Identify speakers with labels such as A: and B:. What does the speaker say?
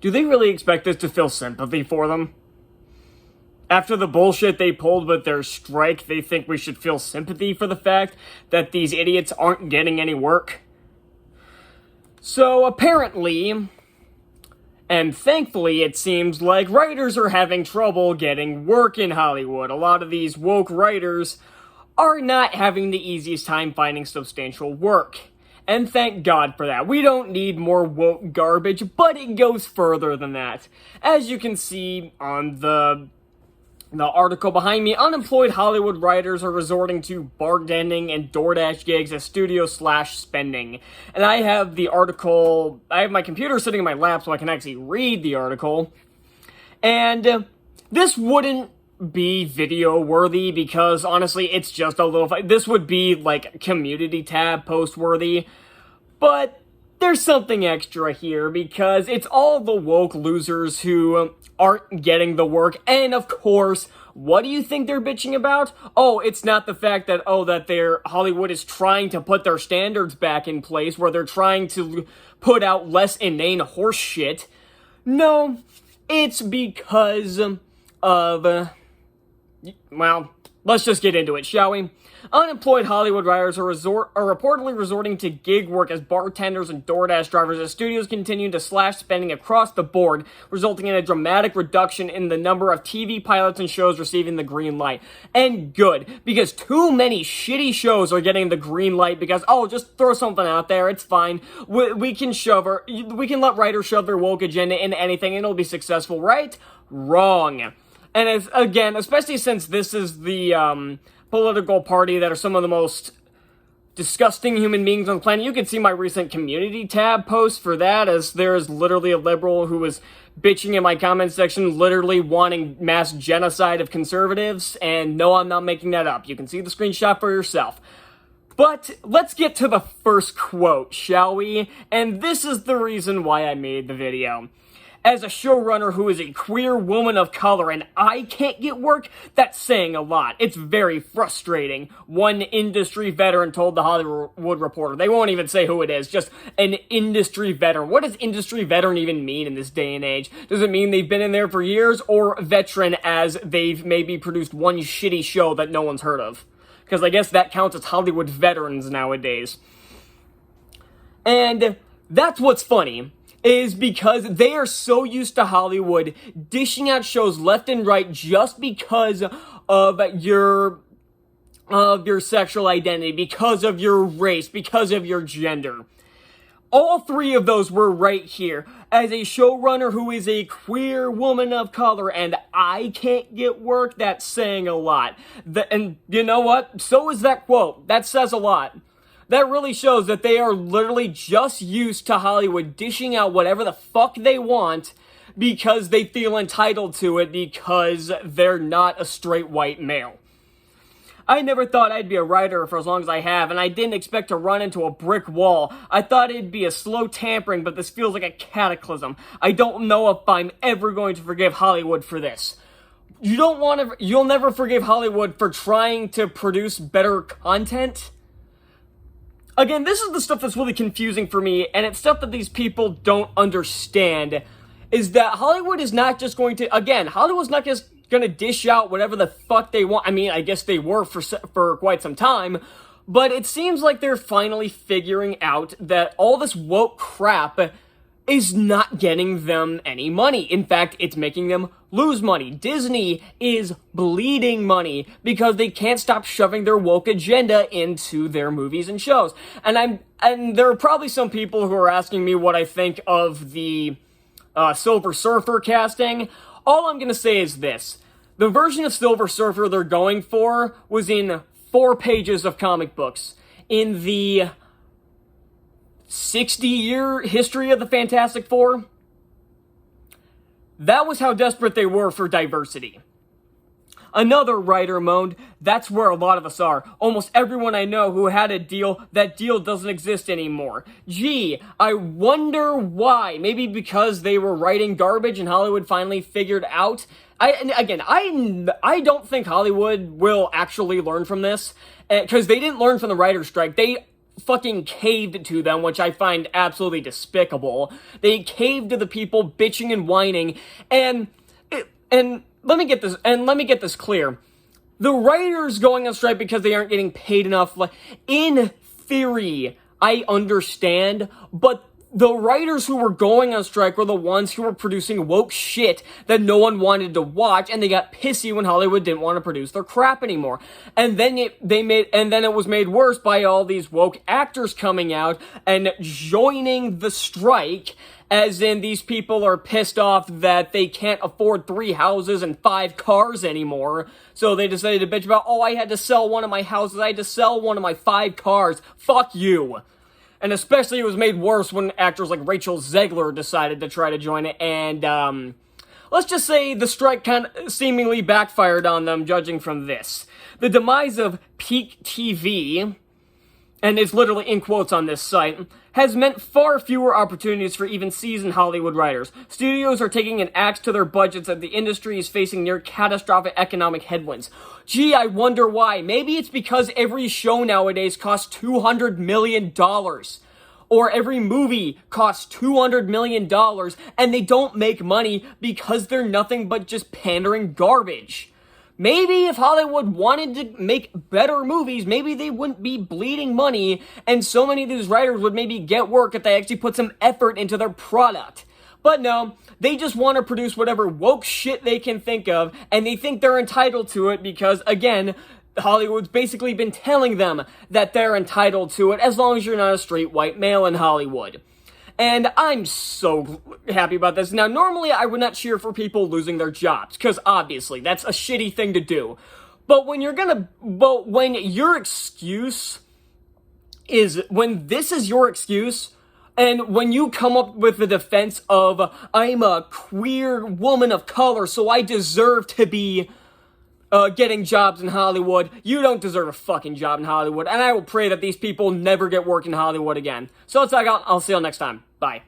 A: do they really expect us to feel sympathy for them? After the bullshit they pulled with their strike, they think we should feel sympathy for the fact that these idiots aren't getting any work? So apparently, and thankfully, it seems like writers are having trouble getting work in Hollywood. A lot of these woke writers are not having the easiest time finding substantial work. And thank God for that. We don't need more woke garbage, but it goes further than that. As you can see on the article behind me, unemployed Hollywood writers are resorting to bartending and DoorDash gigs as studio/spending. And I have the article, I have my computer sitting in my lap so I can actually read the article. And this wouldn't be video worthy because honestly it's just a little, this would be like community tab post worthy, but there's something extra here because it's all the woke losers who aren't getting the work. And of course, what do you think they're bitching about? Oh, it's not the fact that, Hollywood is trying to put their standards back in place where they're trying to put out less inane horse shit. No, it's because of, well, let's just get into it, shall we? Unemployed Hollywood writers are reportedly resorting to gig work as bartenders and DoorDash drivers as studios continue to slash spending across the board, resulting in a dramatic reduction in the number of TV pilots and shows receiving the green light. And good, because too many shitty shows are getting the green light because, just throw something out there, it's fine. We can let writers shove their woke agenda into anything and it'll be successful, right? Wrong. And again, especially since this is the political party that are some of the most disgusting human beings on the planet. You can see my recent community tab post for that, as there is literally a liberal who was bitching in my comment section, literally wanting mass genocide of conservatives, and no, I'm not making that up. You can see the screenshot for yourself. But let's get to the first quote, shall we? And this is the reason why I made the video. As a showrunner who is a queer woman of color and I can't get work, that's saying a lot. It's very frustrating. One industry veteran told The Hollywood Reporter. They won't even say who it is, just an industry veteran. What does industry veteran even mean in this day and age? Does it mean they've been in there for years, or veteran as they've maybe produced one shitty show that no one's heard of? Because I guess that counts as Hollywood veterans nowadays. And that's what's funny, is because they are so used to Hollywood dishing out shows left and right just because of your sexual identity, because of your race, because of your gender. All three of those were right here. As a showrunner who is a queer woman of color and I can't get work, that's saying a lot. And you know what? So is that quote. That says a lot. That really shows that they are literally just used to Hollywood dishing out whatever the fuck they want because they feel entitled to it because they're not a straight white male. I never thought I'd be a writer for as long as I have, and I didn't expect to run into a brick wall. I thought it'd be a slow tampering, but this feels like a cataclysm. I don't know if I'm ever going to forgive Hollywood for this. You'll never forgive Hollywood for trying to produce better content? Again, this is the stuff that's really confusing for me, and it's stuff that these people don't understand, is that Hollywood is not just going to, Hollywood's not just going to dish out whatever the fuck they want. I mean, I guess they were for quite some time, but it seems like they're finally figuring out that all this woke crap is not getting them any money. In fact, it's making them lose money. Disney is bleeding money because they can't stop shoving their woke agenda into their movies and shows. And there are probably some people who are asking me what I think of the Silver Surfer casting. All I'm gonna say is this. The version of Silver Surfer they're going for was in 4 pages of comic books. In the 60-year history of the Fantastic Four, that was how desperate they were for diversity. Another writer moaned, that's where a lot of us are. Almost everyone I know who had a deal, that deal doesn't exist anymore. Gee, I wonder why. Maybe because they were writing garbage and Hollywood finally figured out. I don't think Hollywood will actually learn from this, because they didn't learn from the writer's strike. They fucking caved to them, which I find absolutely despicable. They caved to the people bitching and whining, and let me get this clear. The writers going on strike because they aren't getting paid enough, in theory, I understand, but the writers who were going on strike were the ones who were producing woke shit that no one wanted to watch, and they got pissy when Hollywood didn't want to produce their crap anymore. And then it was made worse by all these woke actors coming out and joining the strike, as in these people are pissed off that they can't afford 3 houses and 5 cars anymore. So they decided to bitch about, oh, I had to sell one of my houses, I had to sell one of my 5 cars. Fuck you. And especially it was made worse when actors like Rachel Zegler decided to try to join it, and let's just say the strike kind of seemingly backfired on them, judging from this. The demise of Peak TV, and it's literally in quotes on this site, has meant far fewer opportunities for even seasoned Hollywood writers. Studios are taking an axe to their budgets as the industry is facing near catastrophic economic headwinds. Gee, I wonder why. Maybe it's because every show nowadays costs $200 million. Or every movie costs $200 million, and they don't make money because they're nothing but just pandering garbage. Maybe if Hollywood wanted to make better movies, maybe they wouldn't be bleeding money, and so many of these writers would maybe get work if they actually put some effort into their product. But no, they just want to produce whatever woke shit they can think of, and they think they're entitled to it because, again, Hollywood's basically been telling them that they're entitled to it as long as you're not a straight white male in Hollywood. And I'm so happy about this. Now, normally I would not cheer for people losing their jobs, because obviously that's a shitty thing to do. But when your excuse is, when this is your excuse, and when you come up with the defense of, I'm a queer woman of color, so I deserve to be getting jobs in Hollywood, you don't deserve a fucking job in Hollywood, and I will pray that these people never get work in Hollywood again. So that's all I got. I'll see you all next time. Bye.